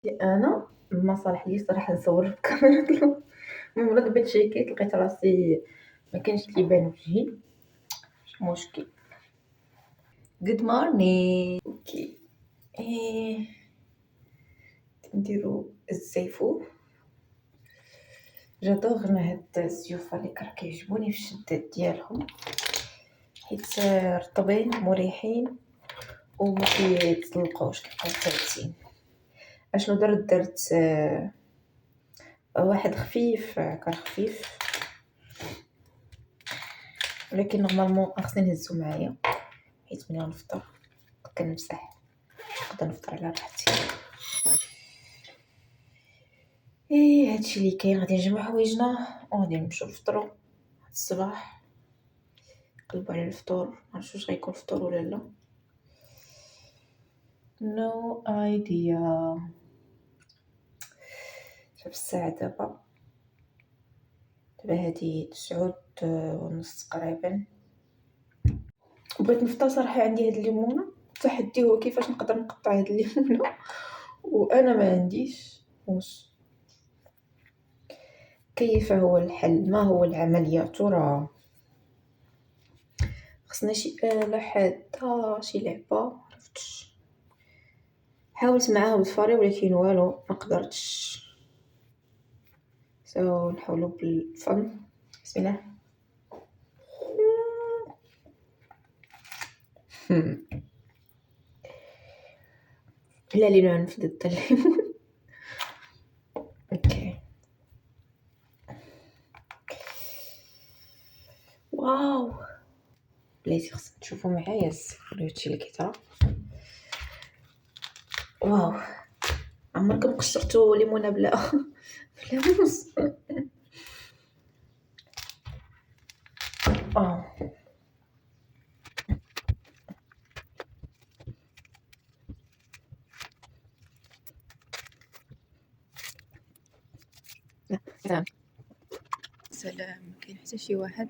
أنا ما صالح ليش صراحة نصور بكاميرا من مرة دابا تشيكيت لقيت راسي ما كانش كيبان وجهي، ماشي مشكل. good morning. أوكي، نديرو الزيفو. جادوغ أنا هاد الزيوفة اللي راه كيعجبوني في الشدات ديالهم حيت رطبين مريحين وما كيتطلقوش كيبقاو ثابتين. اشنو درت واحد خفيف كان خفيف ولكن نورمالمون خصني نهزو معايا حيت ملي غنفطر كنمسح نقدر نفطر على راحتي. هادشي اللي كاين. غادي نجمع حوايجنا وغادي نمشيو نفطروا هاد الصباح. نقلبوا على الفطور، معرفتش واش غيكون الفطور ولا لا. نو ايديا. شوف الساعه دابا هادي 9:30 تقريبا. بغيت نفطر صراحه. عندي هاد الليمونه، التحدي هو كيفاش نقدر نقطع هاد الليمونه وانا ما عنديش واش. كيف هو الحل؟ ما هو العمل يا ترى؟ خصنا شي آلة حادة، شي لعبة، معرفتش. حاولت معاها بالفاري ولكن والو ما قدرتش. نحاولوا بالفم. بسم الله. لا لي نفذ الليمون. اوكي. واو بلاتي خصكم تشوفوا معايا هادشي اللي كيطرا. واو عمركم قشرتوا ليمونه بلا موس؟ سلام. كاين حتى شي واحد؟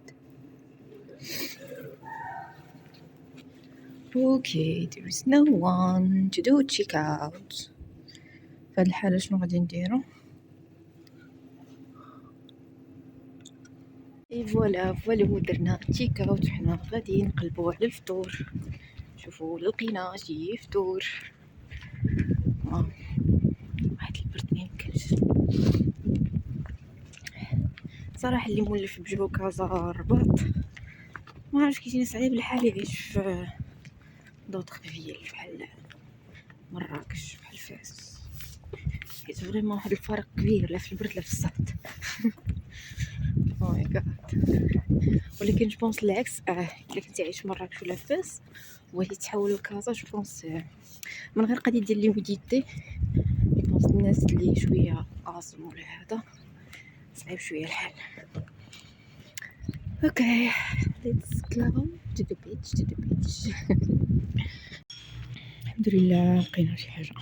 اوكي there is no one to do check out. فهاد الحالة شنو غادي نديرو؟ فوالا درنا تشيك اوت. حنا غادي نقلبوا على الفطور. شوفوا لقينا شي فطور. واحد البرد ما يمكنش صراحه. اللي مولف بجبو كازا الرباط ما عرفتش كيجيني صعيب الحال يعيش في دوطخ فيل بحال مراكش بحال فاس، حيت فريمون واحد الفرق كبير لا في البرد لا في الصهد. ماي جاد. ولكن جبونس العكس الا كنتي عايش مراكش ولا فاس وغادي تحولوا لكازا جبونس من غير قضيه ديال ليميديتي. جبونس الناس اللي شويه قاصم ولا هذا صعيب شويه الحال. اوكي let's go to the beach. الحمد لله لقينا شي حاجه.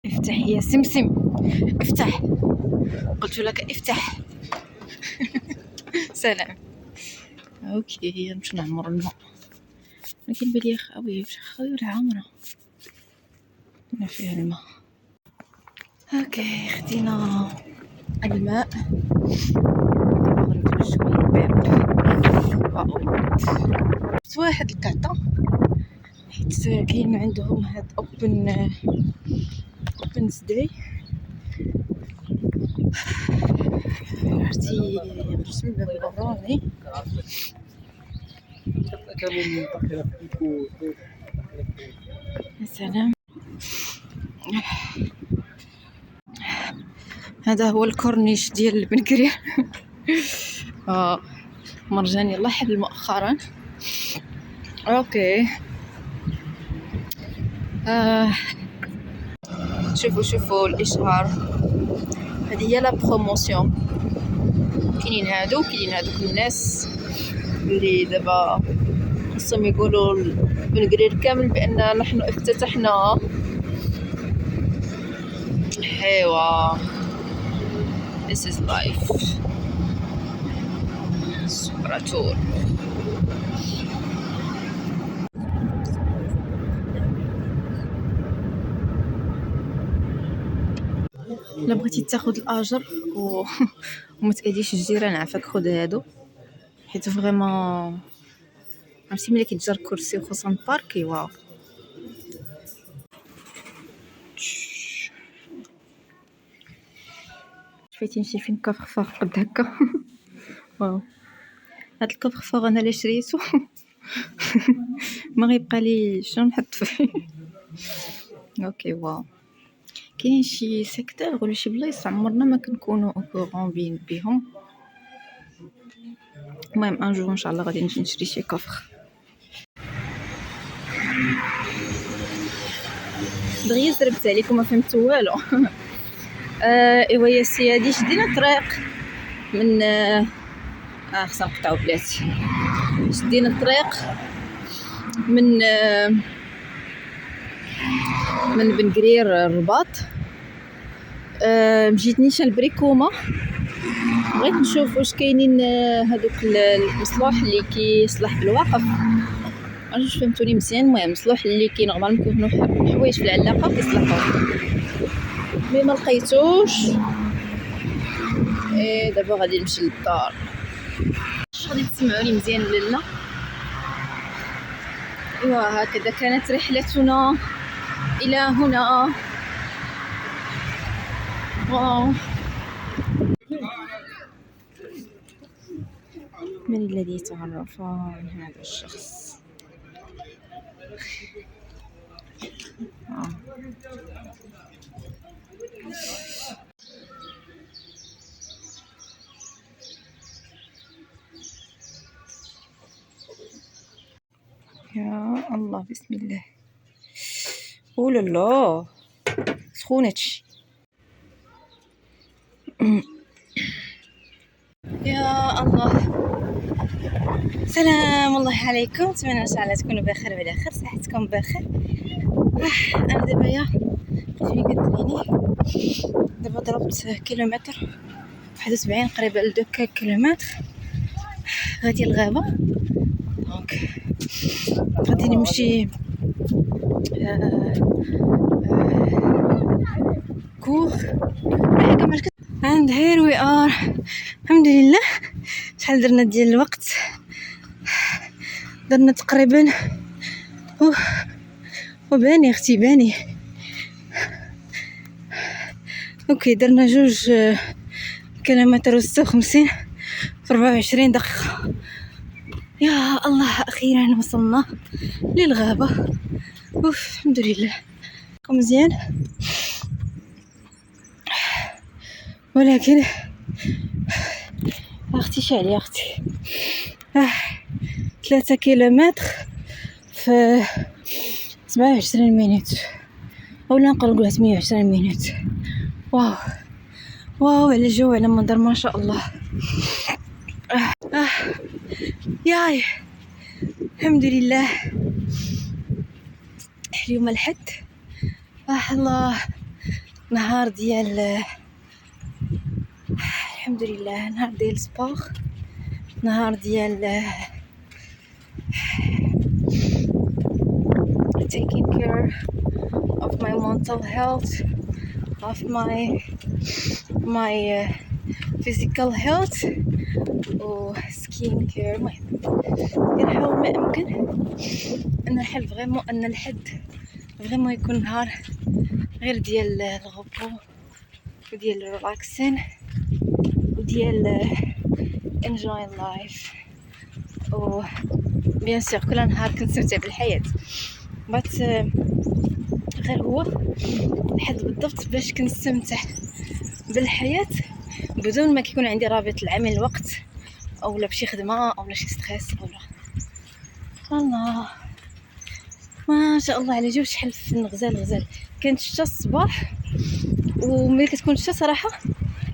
افتح يا سمسم افتح، قلت لك افتح. سلام. اوكي نمشي نعمر الماء، لكن بالي خاوي واش خاوي ولا عامره ما فيها الماء. اوكي خدينا الماء. دابا غنمشيو للباب. شفت واحد الكعطه حيت كاين عندهم هاد اوبن سداي. عرفتي الرسم البراني. يا سلام. هذا هو الكورنيش ديال بنكرير. مرجاني الله حل مؤخرا. اوكي شوفوا الاشهار. هذه هي لا بروموسيون. كاينين هادوك الناس اللي دابا خصهم يقولوا بنكرير كامل بان نحن افتتحنا. ايوا this is life. سوبراتور. الا بغيتي تاخد الاجر وما تاذيش الجيران عافاك خد هادو، حيت فريمون عرفتي ملي كيتجر كرسي وخصوصا باركي واو. شفيتي نمشي فين كافر فار قد هكا. واو هاد الكافر فار انا اللي شريته. ما غيبقى لي شنو نحط فيه. اوكي واو. كاين شي سيكتور ولا شي بلايص عمرنا ما كنكونوا اوكورون بيهم. المهم ان جور ان شاء الله غادي نجي نشري شي كافر. دغيا زربت عليكم ما فهمت والو. ايوا يا سيادي شدينا الطريق من خصنا نقطعوا بلاتي. شدينا الطريق من بن قرير الرباط. مشيت نيشان البريكومه، بغيت نشوف واش كاينين هذوك المصلوح اللي كيصلح بالواقف. واش فهمتوني مزيان؟ المهم مصلوح اللي كي نورمالمون كيكونوا حوايج في العلاقه وكيصلحوه، مي ما لقيتوش. دابا غادي نمشي للدار. غادي تسمعوني مزيان ولا لا؟ ايوا هكذا كانت رحلتنا الى هنا. واو. من الذي تعرف عن هذا الشخص؟ يا الله بسم الله. اولا لا سخونتش. يا الله. سلام الله عليكم، نتمنى ان شاء الله تكونوا بخير وعلى خير، صحتكم بخير. انا دابا يا فين كديريني دابا ضربت كيلومتر 71 قريبه ل 2 كيلومتر غادي الغابه. دونك غادي نمشي كور حاجه ماشي. and here we are. الحمد لله. شحال درنا ديال الوقت؟ درنا تقريبا وباني اختي باني. اوكي درنا 2 كيلومتر و56 في 24 دقيقة. يا الله اخيرا وصلنا للغابة. الحمد لله. مزيان ولكن اختي شعلي اختي 3 كيلومتر في 27 مينوت اولا نقولوا 28 مينوت. واو واو على الجو على المنظر ما شاء الله. ياي الحمد لله. اليوم الحد الله نهار ديال الحمد لله نهار ديال سبور، نهار ديال taking care of my mental health, of my physical health و skin care. المهم كنحاول ما امكن ان نحل فريمون ان الحد فريمون يكون نهار غير ديال الغبو وديال الريلاكسين وديال enjoy life. و بيان سور كل نهار كنستمتع بالحياه، بس غير هو الحد بالضبط باش كنستمتع بالحياه بدون ما كيكون عندي رابط العمل الوقت او لا بشي خدمه او لا شي ستريس او لا. الله ما شاء الله على جو. شحال في الغزال كانت الشتا الصباح، وملي كتكون الشتا صراحه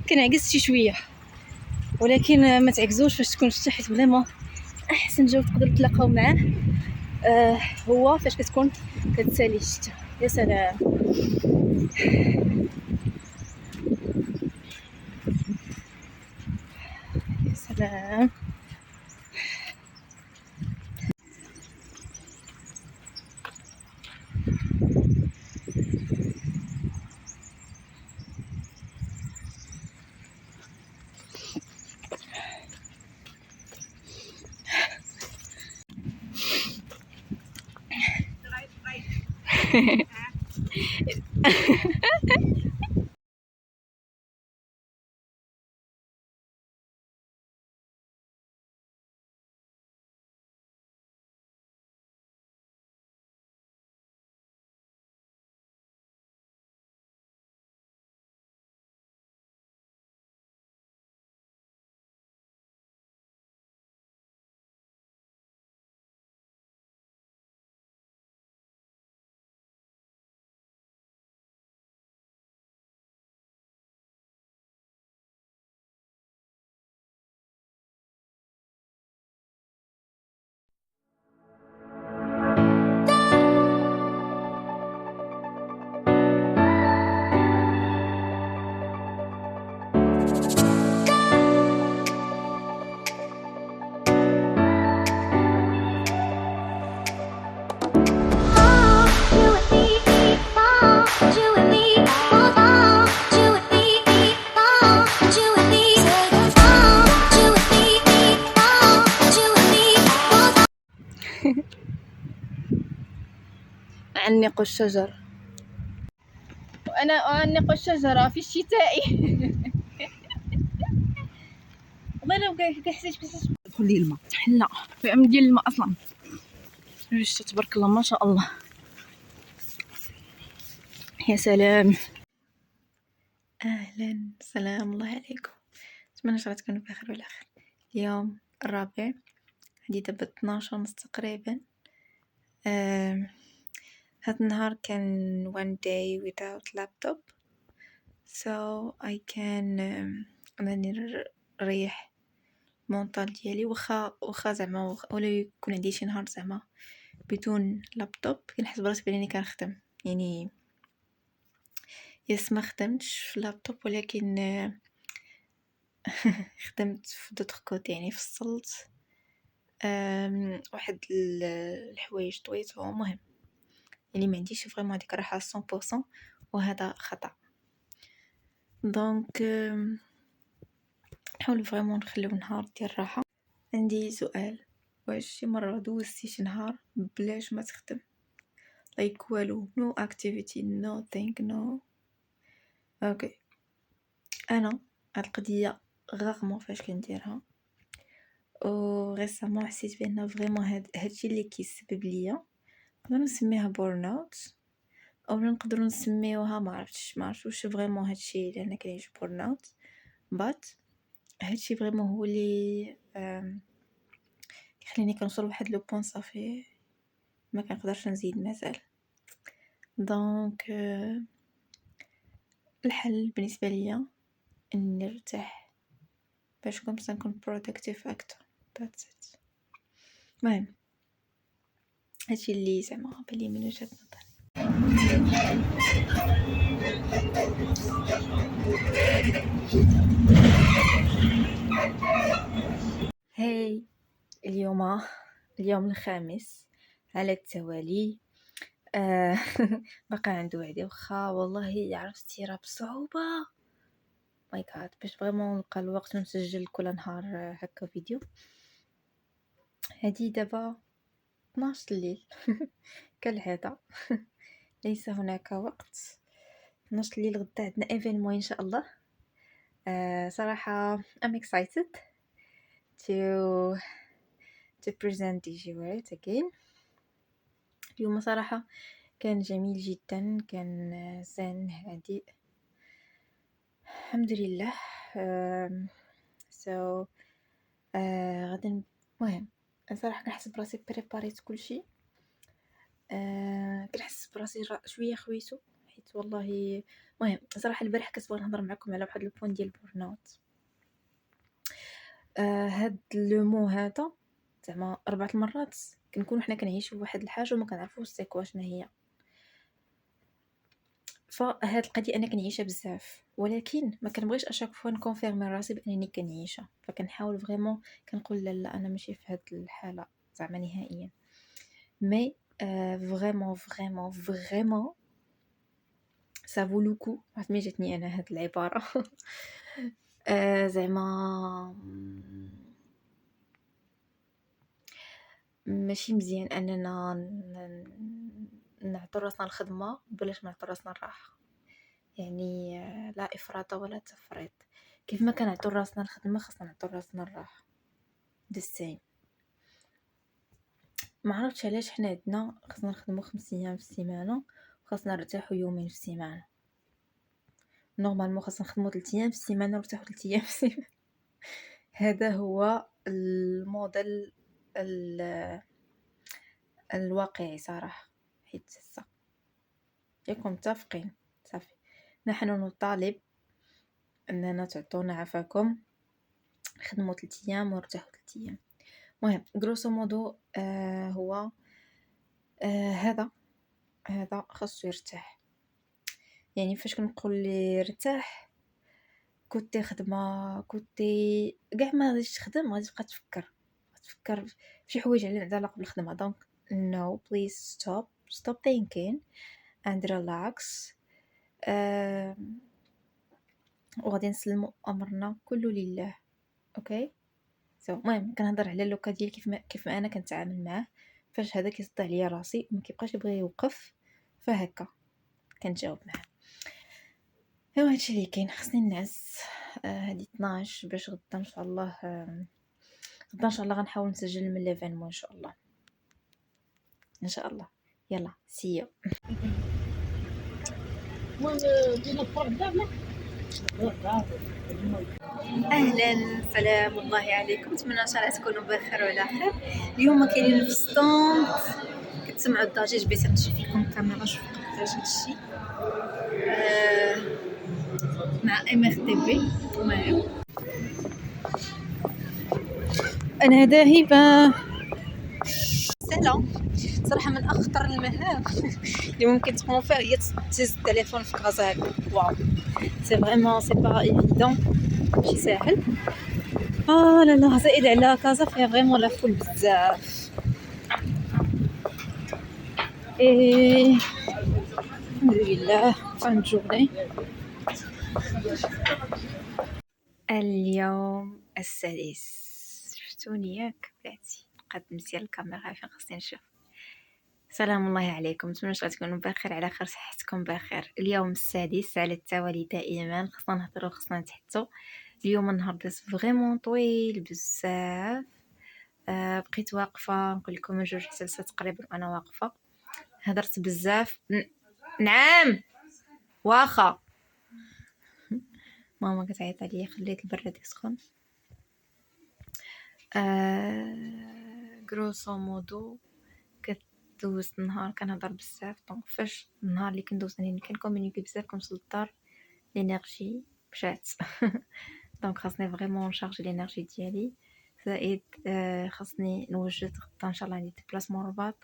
كنعكس شي شويه، ولكن ما تعكزوش فاش تكون الشتا، حيت فريمون احسن جو تقدروا تلاقاو معاه هو فاش كتكون كتسالي الشتا. يا سلام. يا سلام. أعنق الشجر، وأنا أعنق الشجرة في الشتاء. والله لو حسيت بس دخل لي الماء لا في عم ديال الماء أصلا. جوج تبارك الله ما شاء الله. يا سلام. أهلا سلام الله عليكم، أتمنى إن شاء الله تكونوا بخير وعلى خير. اليوم الرابع، عندي دابا 12:30 تقريبا. هاد النهار كان one day without laptop, so I can أنني نريح المونطال ديالي. واخا زعما ولا يكون عندي شي نهار زعما بدون لابتوب كنحس براسي بانني كنخدم، يعني ما خدمتش في اللابتوب ولكن خدمت في دوطخ كوت، يعني فصلت واحد الحوايج طويتهم. مهم يعني ما عنديش فريمون هذيك الراحه 100%، وهذا خطا. دونك نحاول فريمون نخليو نهار ديال الراحه. عندي سؤال، واش شي مره دوزتي شي نهار بلاش ما تخدم؟ like والو، no activity, no think, no. اوكي، انا هاد القضيه غيرمون فاش كنديرها، و ريسامون حسيت بان فريمون هادشي اللي كيسبب ليا نقدروا نسميها بورن اوت، او نقدروا نسميوها ما عرفتش واش فريمون هادشي اللي انا كنعيش بورن اوت، بات هادشي فريمون هو اللي كيخليني كنوصل لواحد لو بوين صافي ما كنقدرش نزيد مازال. دونك الحل بالنسبه ليا اني نرتاح باش نكون productive اكتر. that's it. المهم هادشي اللي زعما بالي من وجهة نظري. هاي اليوم الخامس على التوالي. بقى عنده وعدي، وخا والله عرفتي راه بصعوبة ماي جاد باش فريمون نلقى الوقت ونسجل كل نهار هكا فيديو. هادي دابا 12 الليل كالعادة. ليس هناك وقت. 12 الليل غدا عندنا ايفينمون ان شاء الله. صراحة I'm excited to present DigiWare again. اليوم صراحة كان جميل جدا، كان زين هادئ الحمد لله. غدا مهم صراحة كنحس براسي بريباريت كلشي. كنحس براسي شويه خويتو حيت والله مهم صراحه البارح كنت نهضر معكم على واحد البوين ديال البورناوت. هاد لو مو هذا زعما 4 المرات كنكونوا حنا كنعيشوا واحد الحاجه وما كنعرفوش سيكوا شنو هي. فهاد القضيه انا كنعيشها بزاف، ولكن ما كنبغيش اشاك فوا نكونفيرمي راسي بانني كنعيشها، فكنحاول فريمون كنقول لا انا ماشي في هاد الحاله زعما نهائيا. مي فريمون ça vaut le coup. عرفت ملي جاتني انا هاد العباره. زعما ماشي مزيان اننا نعطو راسنا الخدمة بلاش نعطو راسنا الراحة، يعني لا افراط ولا تفريط. كيف ما كنعطو راسنا الخدمة خاصنا نعطو راسنا الراحة the same. ما عرفتش علاش حنا عندنا خاصنا نخدمو 5 ايام في السيمانه وخاصنا نرتاحو يومين في السيمانه. نورمالمون خاصنا نخدمو 3 ايام في السيمانه ونرتاحو 3 ايام في السيمانه. هذا هو الموديل الواقعي صراحه، حيت هسه ياكم متفقين. صافي نحن نطالب اننا تعطونا عفاكم، خدموا 3 ايام ونرتاحوا 3 ايام. المهم غروسو مودو هو هذا خاصو يرتاح. يعني فاش كنقول لي ارتاح كنتي خدمه كنتي كاع ما غاديش تخدم، غادي تبقى تفكر في شي حوايج اللي عندها علاقه بالخدمه. دونك no please stop thinking and relax. وغادي نسلموا امرنا كله لله. اوكي المهم كنهضر على اللوكا ديال كيف ما انا كنتعامل معاه فاش هذا كيصدع ليا راسي وما كيبقاش يبغي يوقف، فهكا كنجاوب معاه. ايوا هادشي اللي كاين. خصني نعس هادي 12 باش غدا ان شاء الله غدا ان شاء الله غنحاول نسجل من ليفينمون ان شاء الله ان شاء الله. يلا سيو. اهلا سلام الله عليكم، نتمنى ان شاء الله تكونوا بخير وعلى خير. اليوم كاينين في ستوند كتسمعوا الضجيج بيصير نشوف لكم الكاميرا شوف قداش هادشي مع MRTV. المهم انا ذاهبه سهله صراحه. من اخطر المهام اللي ممكن تقوم فيها هي تهز التليفون في كازا هكا. واو سي فريمون سي با ايفيدون، ماشي ساهل. لا لا زائد على كازا فيها فريمون لا فول بزاف. ايه الحمد لله فان جورني. اليوم السادس شفتوني ياك بلاتي قد مزيان الكاميرا فين خصني نشوف. سلام الله عليكم، نتمنى تكونوا بخير على خير صحتكم بخير. اليوم السادس على التوالي دائما خصنا نهضروا خصنا نتحدثوا. اليوم النهار داز فريمون طويل بزاف. بقيت واقفه نقول لكم من 2 حتى 3 تقريبا وانا واقفه هضرت بزاف. نعم واخا ماما كتعيط عليا خليت البراد يسخن. غروسو مودو كدوز النهار كنهضر بزاف. دونك فاش النهار اللي كندوز يعني كنكومونيكي بزاف كنوصل للدار لينيرجي مشات. دونك خاصني فريمون نشارجي لينيرجي ديالي. زائد خاصني نوجد غدا ان شاء الله عندي ديبلاسمون رباط.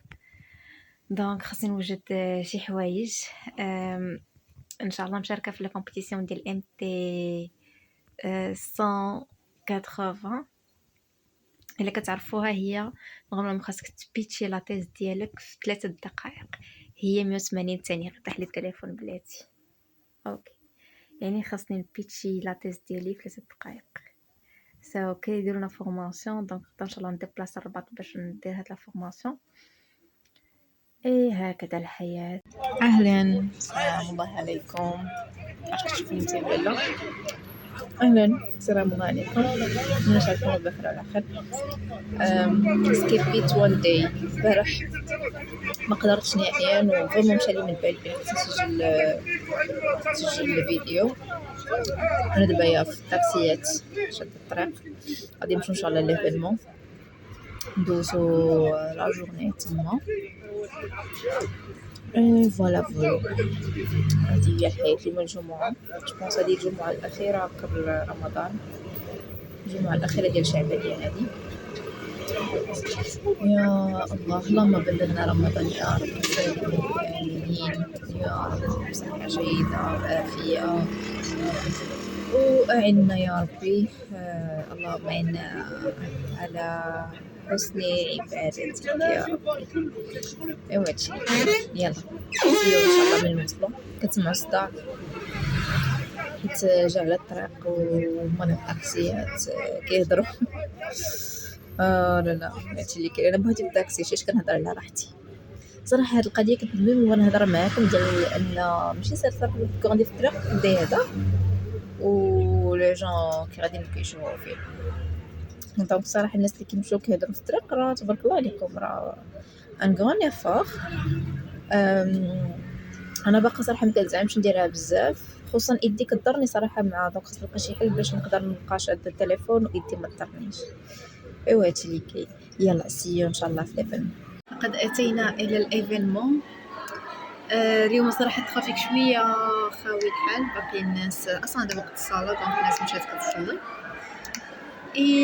دونك خاصني نوجد شي حوايج. ان شاء الله مشاركه في لا كومبيتيسيون ديال ام تي 180. الا كتعرفوها هي نورمالمون خاصك تبيتشي لا تيز ديالك في 3 دقائق. هي 180 ثانيه. طيح لي التليفون بلاتي. اوكي يعني خاصني نبيتشي لا تيز ديالي في 3 دقائق. كيديروا لنا فورماسيون. دونك ان شاء الله نديبلاص الرباط باش ندير هاد لا فورماسيون. هكذا الحياه. اهلا سلام الله عليكم. عرفتوا تشوفوني مزيان ولا؟ اهلا السلام عليكم، نتمنى تكونوا بخير على خير. سكيبيت وان داي البارح ما قدرتش نهائيا وفريمون مشى لي من بالي بلي نسجل الفيديو. انا دابا في الطاكسيات شاد الطريق غادي نمشيو ان شاء الله ليفينمون ندوزو لا جورني تما. فوالا هذه هي الحياة اليوم الجمعة. جوبونس هذه الجمعة الأخيرة قبل رمضان، الجمعة الأخيرة ديال شعبانية هذه. يا الله اللهم بلغنا رمضان يا رب. آمين يا رب بصحة جيدة وعافية وأعنا يا ربي. اللهم إنا على حسن عبادتك يا ربي. ايوا هادشي يلا سيو ان شاء الله. من نوصلوا كتسمعوا الصداع حيت جا على الطريق وهما الطاكسيات كيهضروا. لا هادشي اللي كاين. انا بغيت الطاكسي شي كنهضر على راحتي. صراحه هاد القضيه كتدوي وانا نهضر معاكم ديال ان ماشي سير صراحه كنت غادي في الطريق بدا هذا و لي جون كي غاديين كيشوفوا فيه. دونك صراحه الناس اللي كيمشيو كيهضروا في الطريق راه تبارك الله عليكم راه ان غون افور. انا باقا صراحه مكنزعمش نديرها بزاف خصوصا يدي كضرني صراحه مع دونك خاص نلقى شي حل باش نقدر نبقى شاده التليفون ويدي ما تضرنيش. ايوا هادشي اللي كاين. يلا سيو ان شاء الله في ليفينمون. قد اتينا الى الايفينمون. اليوم صراحه الترافيك شويه خاوي الحال باقي الناس اصلا دابا وقت الصلاه دونك الناس مشات كتصلي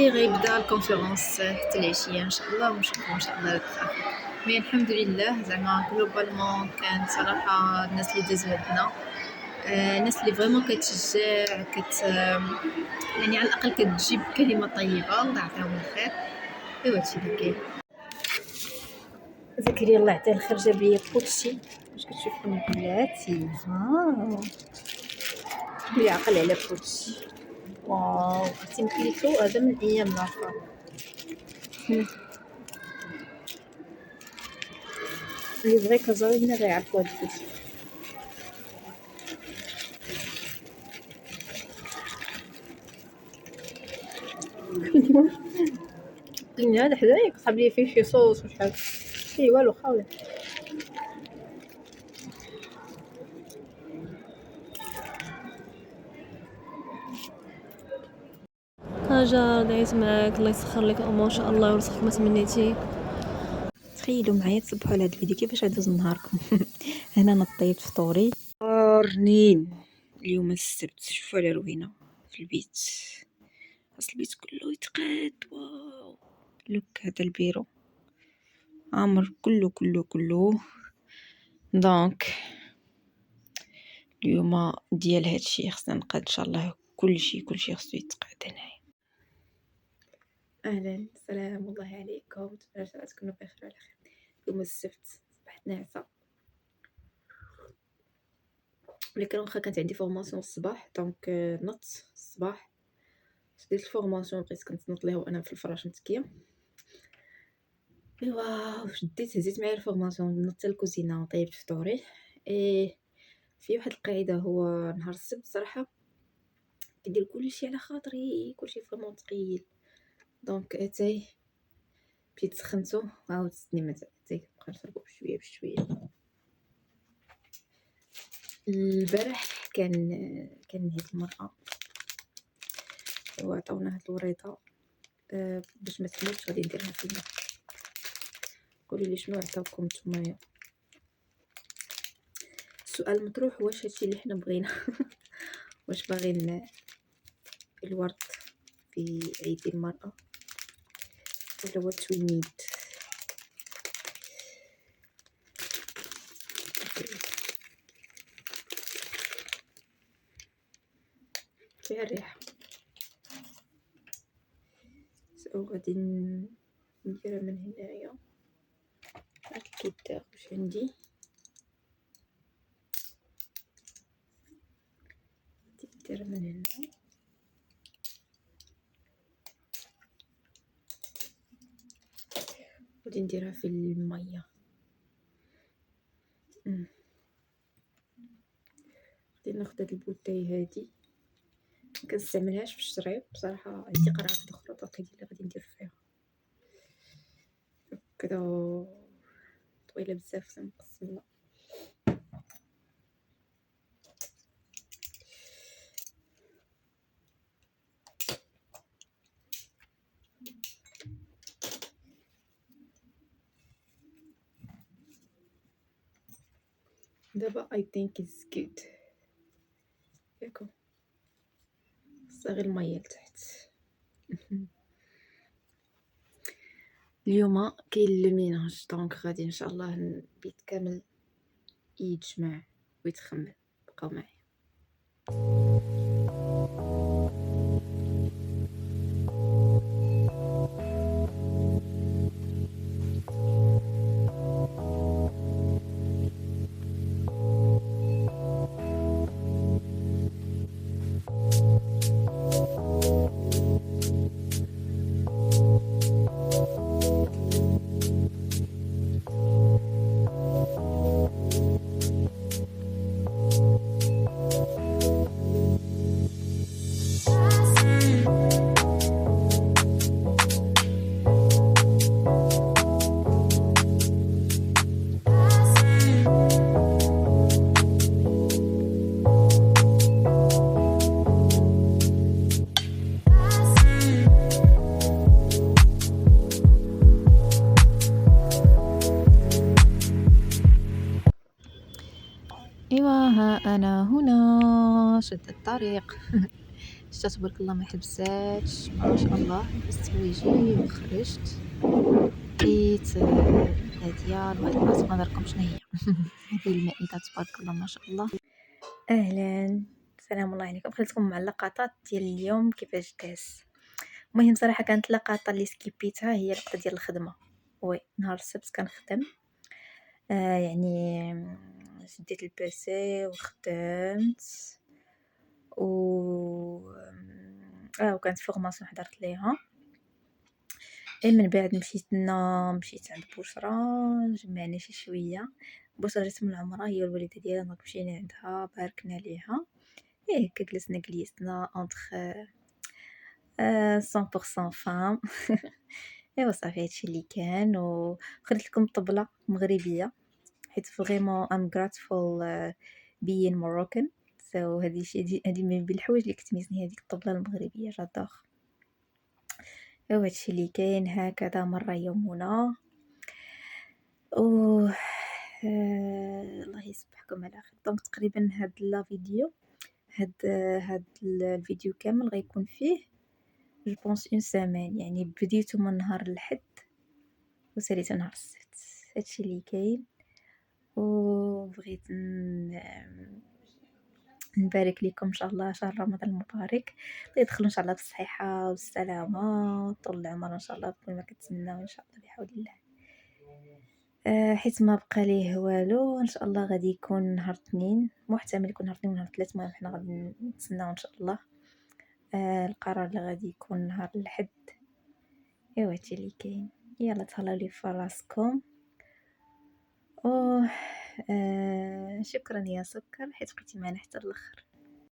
غيبدا الكونفيرونس حتى العشيه ان شاء الله ونشوفوا ان شاء الله الترافيك. مي الحمد لله زعما جلوبالمون كان صراحه الناس اللي دازوا عندنا الناس اللي فريمون كتشجع يعني على الاقل كتجيب كلمه طيبه الله يعطيهم الخير. ايوا هادشي اللي كاين. زكريا الله يعطيه الخير جاب لي بوتشي واش كتشوفوا بلاتي بلي عقل على بوتشي. واو عرفتي مكليتو هذا من ايام لاخر. لي فري كازارين غيعرفوا هاد البوتشي. قلنا هذا حدايا صحاب لي فيه شي صوص وشحال فيه والو خاوي. هاجر دعيت معاك الله يسخر لك ما شاء الله ويرزقك ما تمنيتي. تخيلوا معايا تصبحوا على هذا الفيديو كيفاش غادوز نهاركم. هنا نطيت فطوري قارنين اليوم السبت. شوفوا على روينه في البيت خاص البيت كله يتقاد. واو لوك هذا البيرو عامر كله كله كله. دونك اليوم ديال هادشي خصنا نقاد ان شاء الله كلشي خصو يتقاد هنايا. اهلا السلام الله عليكم تبارك تكونوا بخير على خير. يوم السبت صبحت ناعسه ولكن واخا كانت عندي فورماسيون الصباح دونك نط الصباح شديت الفورماسيون بقيت كنتنط ليها وانا في الفراش متكيه. ايوا شديت هزيت معايا الفورماسيون نطت الكوزينه طيبت فطوري. في واحد القاعده هو نهار السبت صراحه كندير كلشي على خاطري كلشي فريمون ثقيل. دونك اتاي بديت سخنتو عاود زدني ما اتاي بقى نشربو بشويه بشويه. البارح كان هاد المرأة وعطاونا هاد الوريطه باش ما تموتش غادي نديرها في الماء. قولوا لي شنو عطاوكم نتوما؟ السؤال مطروح واش هادشي اللي حنا بغينا واش باغيين الورد في عيد المرأة ولا what we need. فيها الريحة غادي نديرها من هنايا. هاك كيدار واش عندي نديرها من هنا غادي نديرها في الميه. غادي ناخذ هاد البوطاي هادي مكنستعملهاش في الشريب بصراحه عندي قرعه الخروطات هادي اللي غادي ندير فيها كذا طويله بزاف خصنا نقسمها. دابا I think it's good ياكو خصها غير الميه لتحت. اليوم كاين الميناج دونك غادي ان شاء الله البيت كامل يتجمع ويتخمم. بقاو معايا. شد الطريق. شتا تبارك الله ما حبساتش، ما شاء الله، لبست حوايجي وخرجت، بقيت هادية لواحد البلاصة ما نعرفكم شنو هي. هذه المائدة تبارك الله ما شاء الله. اهلا، السلام الله عليكم. خليتكم مع اللقطات ديال اليوم كيفاش داز. المهم صراحه كانت لقطه اللي سكيبيتها هي لقطه ديال الخدمه. وي نهار السبت كنخدم، يعني شديت البيسي وخدمت و وكانت فورماسيون حضرت ليها. من بعد مشيت عند بشرى، جمعنا شي شويه. بشرى جات من العمره، هي الوالده ديالها، دونك مشينا عندها باركنا ليها. هكا جلسنا اونتخ 100% فام. ايوا صافي هادشي اللي كان. وخديت لكم طبله مغربيه حيت فريمون ام grateful being Moroccan. سو هادي من بين الحوايج اللي كتميزني، هذيك الطبله المغربيه جادور. ايوا هادشي اللي كاين، هكذا مره يومنا. و الله يصبحكم على خير. دونك تقريبا هاد لا فيديو، هاد الفيديو كامل غيكون فيه جو بونس اون سيمين، يعني بديتو من نهار الحد وساليتو نهار السبت. هادشي اللي كاين. وبغيت نبارك لكم ان شاء الله شهر رمضان المبارك، يدخل ان شاء الله بالصحه والسلامه طول العمر ان شاء الله، بكل ما كتمناو ان شاء الله بحول الله. حيت ما بقى ليه والو، ان شاء الله غادي يكون نهار اثنين، محتمل يكون نهار اثنين ونهار ثلاث. المهم حنا غادي نتسناو ان شاء الله. القرار اللي غادي يكون نهار الحد. ايوا هادشي اللي كاين. يلا تهلاو لي فراسكم. و شكرا يا سكر حيت بقيتي معنا حتى الاخر.